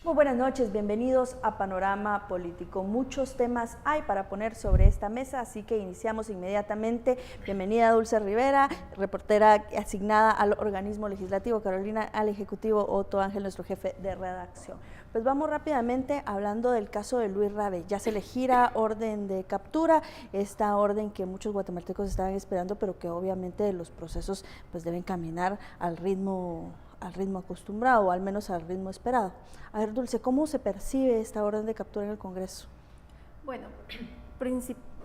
Muy buenas noches, bienvenidos a Panorama Político. Muchos temas hay para poner sobre esta mesa, así que iniciamos inmediatamente. Bienvenida Dulce Rivera, reportera asignada al organismo legislativo, Carolina al Ejecutivo, Otto Ángel, nuestro jefe de redacción. Pues vamos rápidamente hablando del caso de Luis Rabé. Ya se le gira orden de captura, esta orden que muchos guatemaltecos estaban esperando, pero que obviamente los procesos pues deben caminar al ritmo acostumbrado, o al menos al ritmo esperado. A ver, Dulce, ¿cómo se percibe esta orden de captura en el Congreso? Bueno,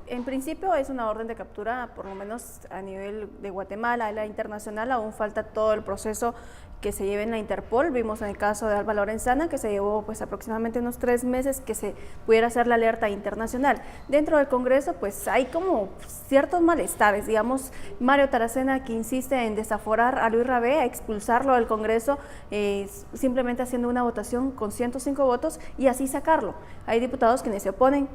en principio es una orden de captura, por lo menos a nivel de Guatemala, a la internacional, aún falta todo el proceso que se lleve en la Interpol. Vimos en el caso de Alba Lorenzana que se llevó pues aproximadamente unos 3 meses que se pudiera hacer la alerta internacional. Dentro del Congreso pues hay como ciertos malestares, digamos, Mario Taracena, que insiste en desaforar a Luis Rabé, a expulsarlo del Congreso, simplemente haciendo una votación con 105 votos y así sacarlo. Hay diputados quienes se oponen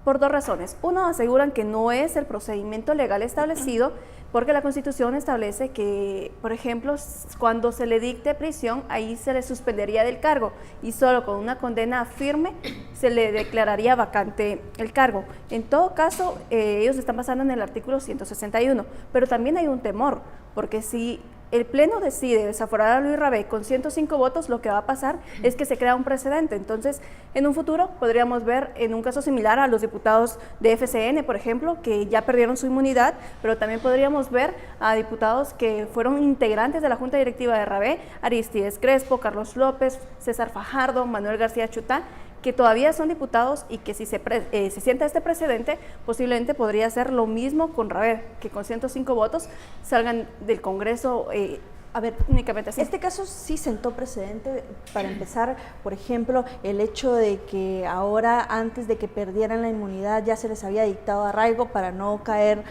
por 2 razones. Uno, aseguran que no es el procedimiento legal establecido, porque la Constitución establece que, por ejemplo, cuando se le dicte prisión, ahí se le suspendería del cargo y solo con una condena firme se le declararía vacante el cargo. En todo caso, ellos están basando en el artículo 161, pero también hay un temor, porque si el Pleno decide desaforar a Luis Rabé con 105 votos, lo que va a pasar es que se crea un precedente. Entonces, en un futuro podríamos ver en un caso similar a los diputados de FCN, por ejemplo, que ya perdieron su inmunidad, pero también podríamos ver a diputados que fueron integrantes de la Junta Directiva de Rabé, Aristides Crespo, Carlos López, César Fajardo, Manuel García Chutá, que todavía son diputados y que si se sienta este precedente, posiblemente podría ser lo mismo con Rabé, que con 105 votos salgan del Congreso únicamente así. Este caso sí sentó precedente. Para empezar, por ejemplo, el hecho de que ahora, antes de que perdieran la inmunidad, ya se les había dictado arraigo para no caer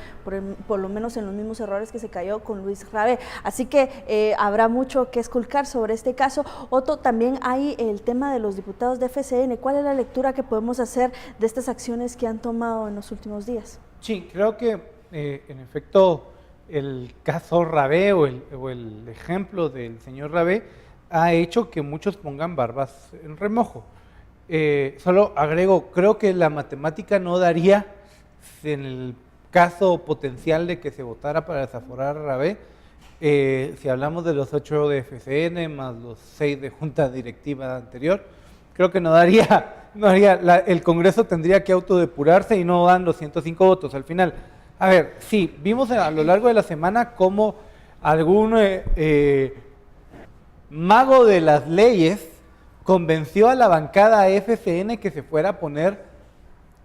por lo menos en los mismos errores que se cayó con Luis Rabé. Así que habrá mucho que esculcar sobre este caso. Otto, también hay el tema de los diputados de FCN. ¿Cuál es la lectura que podemos hacer de estas acciones que han tomado en los últimos días? Sí, creo que en efecto el caso Rabé o el ejemplo del señor Rabé ha hecho que muchos pongan barbas en remojo. Solo agrego, creo que la matemática no daría, en el caso potencial de que se votara para desaforar a Rabé, si hablamos de los 8 de FCN más los 6 de junta directiva anterior, creo que no daría, el Congreso tendría que autodepurarse y no dan los 105 votos al final. A ver, sí, vimos a lo largo de la semana cómo algún mago de las leyes convenció a la bancada FCN que se fuera a poner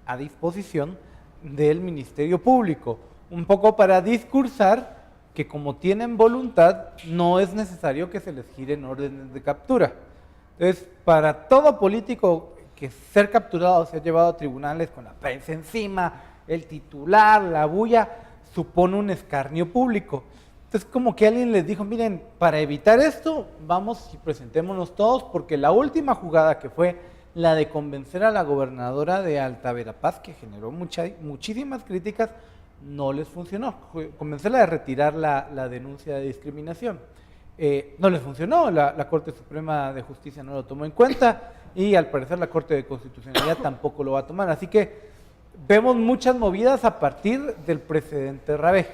a disposición del Ministerio Público, un poco para discursar que como tienen voluntad, no es necesario que se les giren órdenes de captura. Entonces, para todo político que ser capturado se ha llevado a tribunales con la prensa encima, el titular, la bulla, supone un escarnio público. Entonces, como que alguien les dijo, miren, para evitar esto, vamos y presentémonos todos, porque la última jugada, que fue la de convencer a la gobernadora de Alta Verapaz, que generó muchísimas críticas, no les funcionó. Convencerla de retirar la denuncia de discriminación. No les funcionó, la Corte Suprema de Justicia no lo tomó en cuenta y al parecer la Corte de Constitucionalidad tampoco lo va a tomar. Así que vemos muchas movidas a partir del precedente Rabé.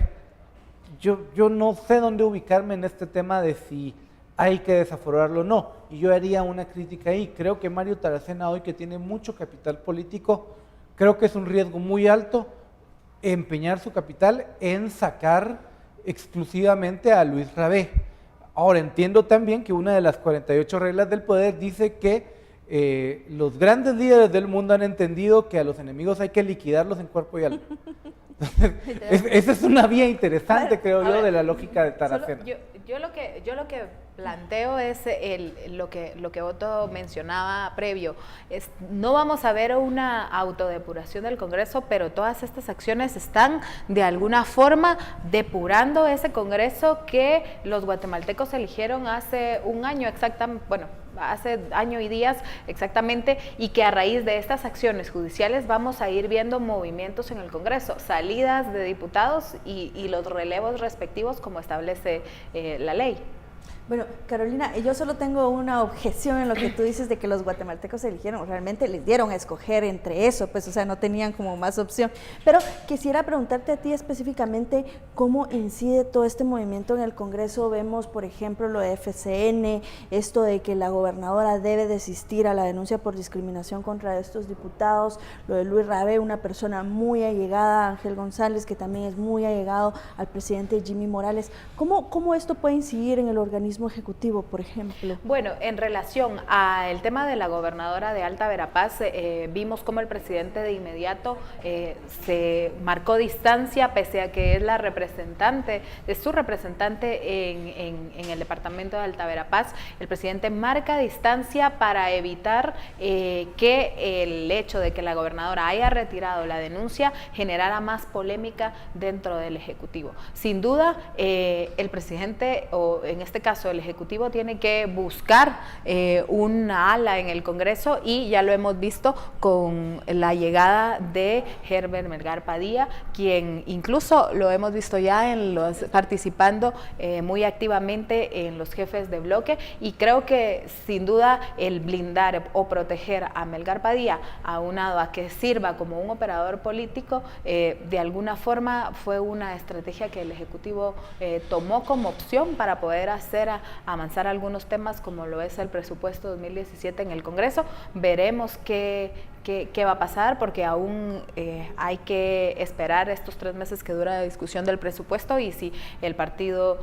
Yo no sé dónde ubicarme en este tema de si hay que desaforarlo o no, y yo haría una crítica ahí. Creo que Mario Taracena hoy, que tiene mucho capital político, creo que es un riesgo muy alto empeñar su capital en sacar exclusivamente a Luis Rabé. Ahora, entiendo también que una de las 48 reglas del poder dice que los grandes líderes del mundo han entendido que a los enemigos hay que liquidarlos en cuerpo y alma. Entonces, esa es una vía interesante, creo yo, de la lógica de Taracena. Yo lo que planteo es lo que Otto mencionaba previo. No vamos a ver una autodepuración del Congreso, pero todas estas acciones están de alguna forma depurando ese Congreso que los guatemaltecos eligieron hace un año exactamente, bueno, hace año y días exactamente, y que a raíz de estas acciones judiciales vamos a ir viendo movimientos en el Congreso, salidas de diputados y los relevos respectivos como establece la ley. Bueno, Carolina, yo solo tengo una objeción en lo que tú dices de que los guatemaltecos eligieron, realmente les dieron a escoger entre eso, pues, o sea, no tenían como más opción. Pero quisiera preguntarte a ti específicamente cómo incide todo este movimiento en el Congreso. Vemos, por ejemplo, lo de FCN, esto de que la gobernadora debe desistir a la denuncia por discriminación contra estos diputados, lo de Luis Rabé, una persona muy allegada, Ángel González, que también es muy allegado al presidente Jimmy Morales. ¿Cómo esto puede incidir en el organismo ejecutivo, por ejemplo? Bueno, en relación al tema de la gobernadora de Alta Verapaz, vimos cómo el presidente de inmediato se marcó distancia, pese a que es la representante, es su representante en el departamento de Alta Verapaz. El presidente marca distancia para evitar que el hecho de que la gobernadora haya retirado la denuncia generara más polémica dentro del Ejecutivo. Sin duda, el presidente, o en este caso el Ejecutivo, tiene que buscar una ala en el Congreso, y ya lo hemos visto con la llegada de Herbert Melgar Padilla, quien incluso lo hemos visto ya participando muy activamente en los jefes de bloque, y creo que sin duda el blindar o proteger a Melgar Padilla, aunado a que sirva como un operador político, de alguna forma fue una estrategia que el Ejecutivo tomó como opción para poder hacer avanzar algunos temas, como lo es el presupuesto 2017 en el Congreso. Veremos qué va a pasar, porque aún hay que esperar estos 3 meses que dura la discusión del presupuesto, y si el partido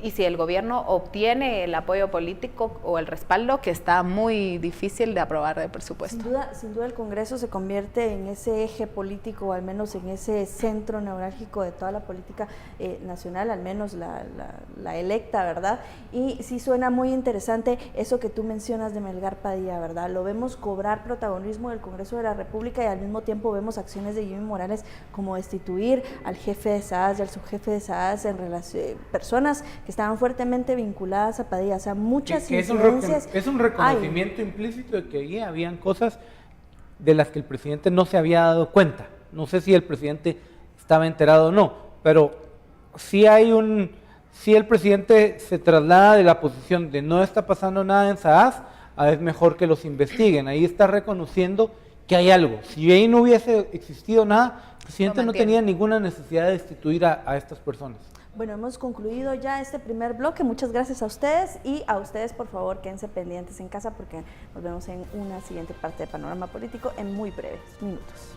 y si el gobierno obtiene el apoyo político o el respaldo, que está muy difícil de aprobar el presupuesto. Sin duda el Congreso se convierte en ese eje político, o al menos en ese centro neurálgico de toda la política nacional, al menos la electa, ¿verdad? Y sí suena muy interesante eso que tú mencionas de Melgar Padilla, ¿verdad? Lo vemos cobrar protagonismo del Congreso de la República, y al mismo tiempo vemos acciones de Jimmy Morales como destituir al jefe de SAAS y al subjefe de SAAS en relación, personas que estaban fuertemente vinculadas a Padilla, o sea, muchas incidencias. Es un reconocimiento implícito de que ahí habían cosas de las que el presidente no se había dado cuenta. No sé si el presidente estaba enterado o no, pero sí el presidente se traslada de la posición de no está pasando nada en SAAS a es mejor que los investiguen. Ahí está reconociendo que hay algo. Si ahí no hubiese existido nada, el presidente no tenía ninguna necesidad de destituir a estas personas. Bueno, hemos concluido ya este primer bloque. Muchas gracias a ustedes, y a ustedes, por favor, quédense pendientes en casa, porque nos vemos en una siguiente parte de Panorama Político en muy breves minutos.